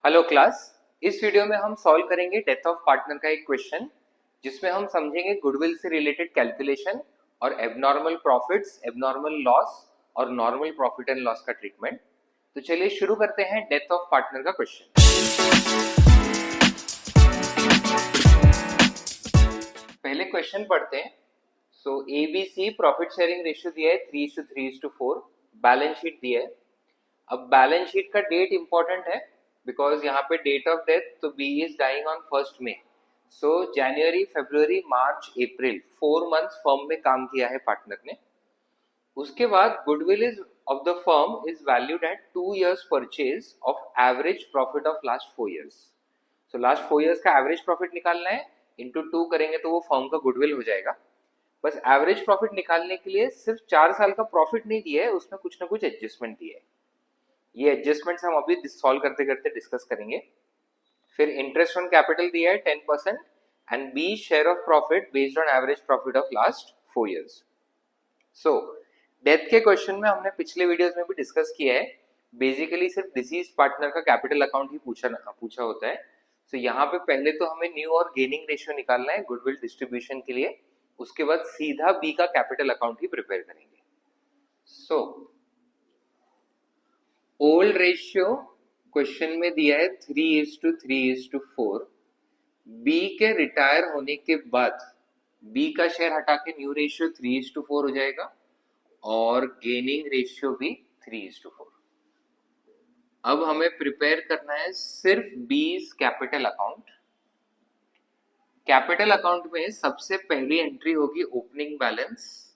Hello class. इस video में हम सॉल्व करेंगे डेथ ऑफ पार्टनर का एक क्वेश्चन जिसमें हम समझेंगे गुडविल से रिलेटेड कैलकुलेशन और एबनॉर्मल प्रॉफिट्स, एबनॉर्मल लॉस और नॉर्मल प्रॉफिट एंड लॉस का ट्रीटमेंट। तो चलिए शुरू करते हैं डेथ ऑफ पार्टनर का क्वेश्चन। पहले क्वेश्चन पढ़ते हैं। So ABC profit sharing ratio दिया है 3:3:4, बैलेंस शीट दिया है। अब बैलेंस शीट का डेट इंपॉर्टेंट है बिकॉज यहाँ पे date of death to B is dying on 1 May. So January, February, March, April 4 months firm में काम किया है पार्टनर ने। उसके बाद goodwill is of the firm is valued at 2 years purchase of average profit of last 4 years। So last 4 years का average profit निकालना है, इंटू 2 करेंगे तो वो फर्म का गुडविल हो जाएगा। बस एवरेज प्रॉफिट निकालने के लिए सिर्फ 4 साल का प्रॉफिट नहीं दिया है, उसमें कुछ ना कुछ एडजस्टमेंट दिया है। ये एडजस्टमेंट्स हम अभी सॉल्व करते करते डिस्कस करेंगे। फिर इंटरेस्ट ऑन कैपिटल दिया है 10% and B share of profit based on average profit of last 4 years। So death के क्वेश्चन में हमने पिछले वीडियोस में भी डिस्कस किया है, बेसिकली सिर्फ डिसीज पार्टनर का कैपिटल अकाउंट ही पूछा होता है। तो यहाँ पे पहले तो हमें न्यू और गेनिंग रेशियो निकालना है गुडविल डिस्ट्रीब्यूशन के लिए, उसके बाद सीधा बी का कैपिटल अकाउंट ही प्रिपेयर करेंगे। सो ओल्ड रेशियो क्वेश्चन में दिया है 3:3:4। बी के रिटायर होने के बाद बी का शेयर हटा के न्यू रेशियो 3:4 हो जाएगा और गेनिंग रेशियो भी 3:4। अब हमें प्रिपेयर करना है सिर्फ बीज कैपिटल अकाउंट। कैपिटल अकाउंट में सबसे पहली एंट्री होगी opening balance.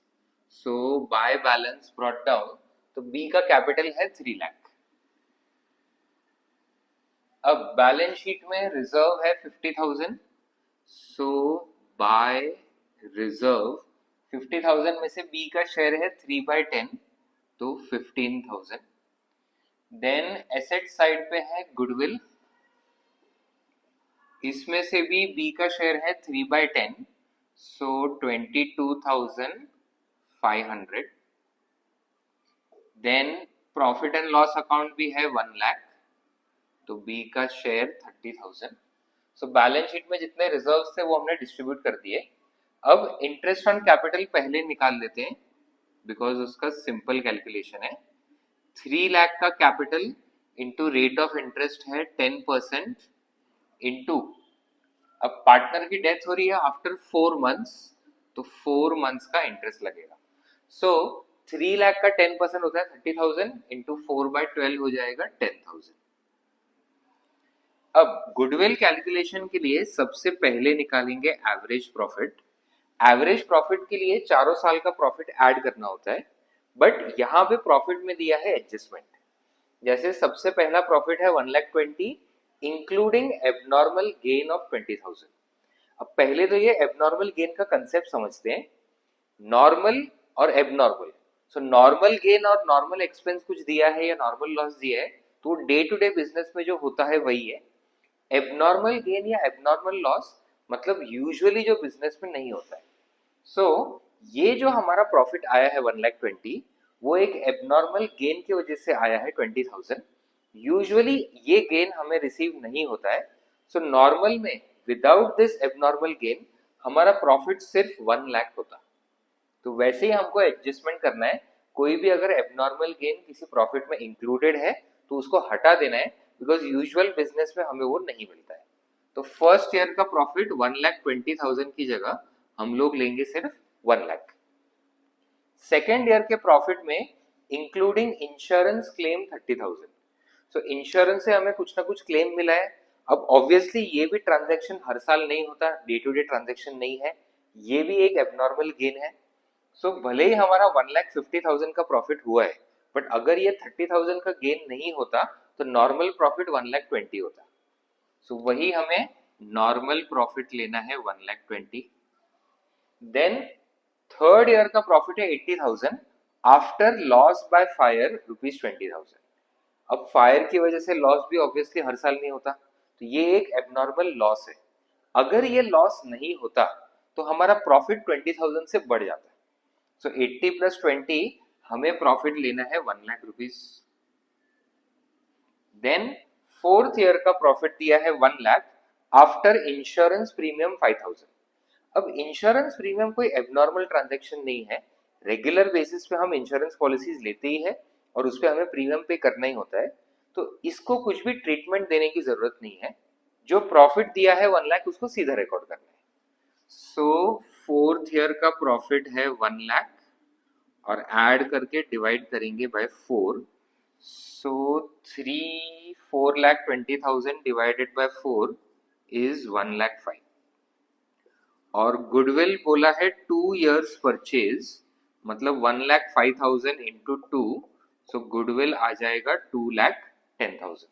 So by balance brought down, तो बी का कैपिटल है 3 लाख। अब बैलेंस शीट में रिजर्व है 50,000। सो बाय रिजर्व 50,000 में से बी का शेयर है 3/10, तो 15,000। देन एसेट साइड पे है गुडविल, इसमें से भी बी का शेयर है 3/10, so 22,500। Then profit and loss account भी है 1 लाख, तो बी का शेयर 30,000। सो बैलेंस शीट में जितने रिजर्व्स थे वो हमने डिस्ट्रीब्यूट कर दिए। अब इंटरेस्ट ऑन कैपिटल पहले निकाल लेते हैं बिकॉज उसका सिंपल कैलकुलेशन है। 3 लाख का capital into rate of interest है 10% इंटू, अब पार्टनर की डेथ हो रही है आफ्टर 4 मंथ्स, तो 4 मंथ्स का इंटरेस्ट लगेगा। सो 3 लाख का 10% होता है 30,000 इंटू 4/12 हो जाएगा 10,000। अब गुडविल कैलकुलेशन के लिए सबसे पहले निकालेंगे एवरेज प्रॉफिट। एवरेज प्रॉफिट के लिए चारों साल का प्रॉफिट ऐड करना होता है, बट यहाँ पे प्रॉफिट में दिया है एडजस्टमेंट। जैसे सबसे पहला प्रॉफिट है 1,20,000 इंक्लूडिंग एबनॉर्मल गेन ऑफ 20,000। अब पहले तो ये एबनॉर्मल गेन का कंसेप्ट समझते हैं, नॉर्मल और एबनॉर्मल। सो नॉर्मल गेन और नॉर्मल एक्सपेंस कुछ दिया है या नॉर्मल लॉस दिया है तो डे टू डे बिजनेस में जो होता है वही है। एबनॉर्मल गेन या एबनॉर्मल लॉस मतलब यूजुअली जो बिजनेस में नहीं होता है। सो ये जो हमारा प्रॉफिट आया है 1,20,000, वो एक एबनॉर्मल गेन की वजह से आया है 20,000। यूजुअली ये गेन हमें रिसीव नहीं होता है। सो नॉर्मल में विदाउट दिस एबनॉर्मल गेन हमारा प्रॉफिट सिर्फ 1 लाख होता। तो वैसे ही हमको एडजस्टमेंट करना है, कोई भी अगर एबनॉर्मल गेन किसी प्रॉफिट में इंक्लूडेड है तो उसको हटा देना है बिकॉज यूजुअल बिजनेस में हमें वो नहीं मिलता है। तो फर्स्ट ईयर का प्रॉफिट 1,20,000 की जगह हम लोग लेंगे सिर्फ 1 लाख। सेकेंड ईयर के प्रॉफिट में इंक्लूडिंग इंश्योरेंस क्लेम 30,000। सो इंश्योरेंस से हमें कुछ ना कुछ क्लेम मिला है। अब ऑब्वियसली ये भी ट्रांजैक्शन हर साल नहीं होता, डे टू डे ट्रांजैक्शन नहीं है, ये भी एक एबनॉर्मल गेन है। सो भले ही हमारा 1,50,000 का प्रॉफिट हुआ है, बट अगर ये 30,000 का गेन नहीं होता तो नॉर्मल प्रॉफिट 1,20,000 होता। सो वही हमें नॉर्मल प्रॉफिट लेना है 1,20,000। देन थर्ड ईयर का प्रॉफिट है 80,000 आफ्टर लॉस बाय फायर ₹20,000। अब फायर की वजह से लॉस भी ऑब्वियसली हर साल नहीं होता, तो ये एक एबनॉर्मल लॉस है। अगर ये लॉस नहीं होता तो हमारा प्रॉफिट 20,000 से बढ़ जाता है। सो 80 + 20 हमें प्रॉफिट लेना है 1 lakh rupees. Then 4th year का प्रॉफिट दिया है 1 लाख आफ्टर इंश्योरेंस प्रीमियम 5000। अब इंश्योरेंस प्रीमियम कोई एबनॉर्मल ट्रांजैक्शन नहीं है, रेगुलर बेसिस पे हम इंश्योरेंस पॉलिसीज लेते ही है और उस पे हमें प्रीमियम पे करना ही होता है, तो इसको कुछ भी ट्रीटमेंट देने की जरूरत नहीं है। जो प्रॉफिट दिया है 1 लाख उसको सीधा रिकॉर्ड करना है। सो 4th ईयर का प्रॉफिट है 1 लाख और ऐड करके डिवाइड करेंगे by 4। So 4,20,000 divided by 4 is 1,05,000। और गुडविल बोला है 2 years परचेज, मतलब 1,05,000 इंटू 2, सो गुडविल आ जाएगा 2,10,000।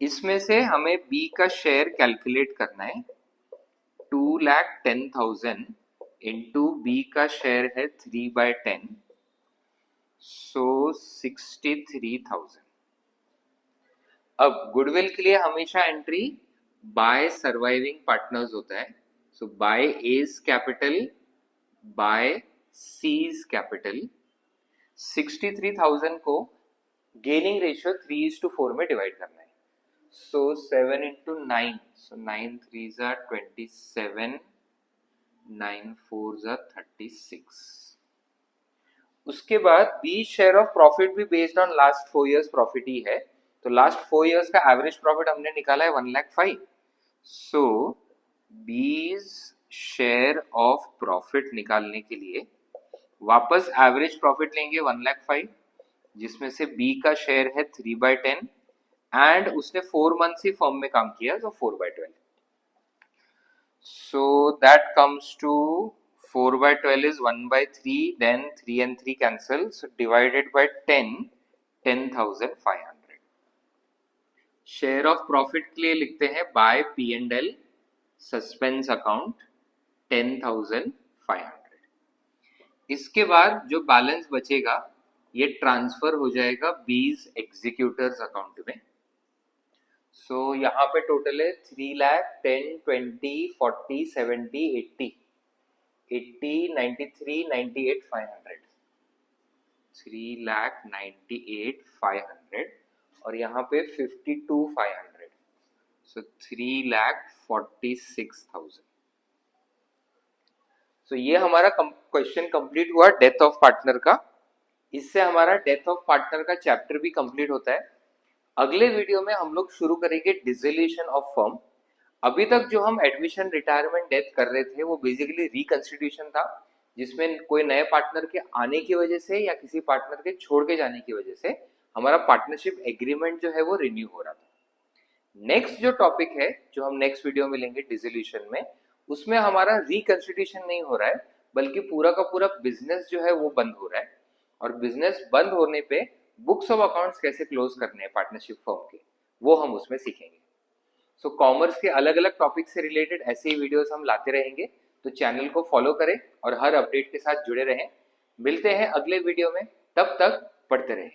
इसमें से हमें बी का शेयर कैलकुलेट करना है। 2,10,000 इंटू बी का शेयर है 3/10, सो 63,000। अब गुडविल के लिए हमेशा एंट्री बाय सर्वाइविंग पार्टनर्स होता है, so by as capital by sees capital. 63,000 को गेनिंग रेशियो 3:4 में डिवाइड करना है। सो 7 into 9, so 9 3s are 27, 9 4s are 36। उसके बाद बी शेयर ऑफ प्रॉफिट भी based on last 4 years profit ही है, तो लास्ट 4 years का एवरेज प्रॉफिट हमने निकाला है 1,05,000। सो बीज शेयर ऑफ प्रॉफिट निकालने के लिए वापस एवरेज प्रॉफिट लेंगे 1,05,000, जिसमें से बी का शेयर है 3/10 एंड उसने 4 months ही फर्म में काम किया, तो 4/12। So that comes to 4/12 is 1/3, then 3 and 3 cancel, so divided by 10, 10,500। Share of profit के लिए लिखते हैं बाय P&L सस्पेंस अकाउंट 10,500। इसके बाद जो बैलेंस बचेगा ये ट्रांसफर हो जाएगा बीज एग्जीक्यूटर्स अकाउंट में। सो यहाँ पे टोटल है 3 लाख 10 20 40 70 80 80 93 98 500, 3,98,500 और यहाँ पे 52,500, सो 3,46,000। सो ये हमारा क्वेश्चन कंप्लीट हुआ डेथ ऑफ पार्टनर का। इससे हमारा डेथ ऑफ पार्टनर का चैप्टर भी कंप्लीट होता है। अगले वीडियो में हम लोग शुरू करेंगे डिसोल्यूशन ऑफ फर्म। अभी तक जो हम एडमिशन रिटायरमेंट डेथ कर रहे थे वो बेसिकली रिकंस्टिट्यूशन था, जिसमें कोई नए पार्टनर के आने की वजह से या किसी पार्टनर के छोड़ के जाने की वजह से हमारा पार्टनरशिप एग्रीमेंट जो है वो रिन्यू हो रहा था। नेक्स्ट जो टॉपिक है जो हम नेक्स्ट वीडियो में लेंगे डिसोल्यूशन में, उसमें हमारा रिकंस्टिट्यूशन नहीं हो रहा है बल्कि पूरा का पूरा बिजनेस जो है वो बंद हो रहा है, और बिजनेस बंद होने पे बुक्स ऑफ अकाउंट्स कैसे क्लोज करने हैं पार्टनरशिप फर्म के, वो हम उसमें सीखेंगे। सो कॉमर्स के अलग अलग टॉपिक से रिलेटेड ऐसे ही वीडियोस हम लाते रहेंगे, तो चैनल को फॉलो करें और हर अपडेट के साथ जुड़े रहें। मिलते हैं अगले वीडियो में, तब तक पढ़ते रहें।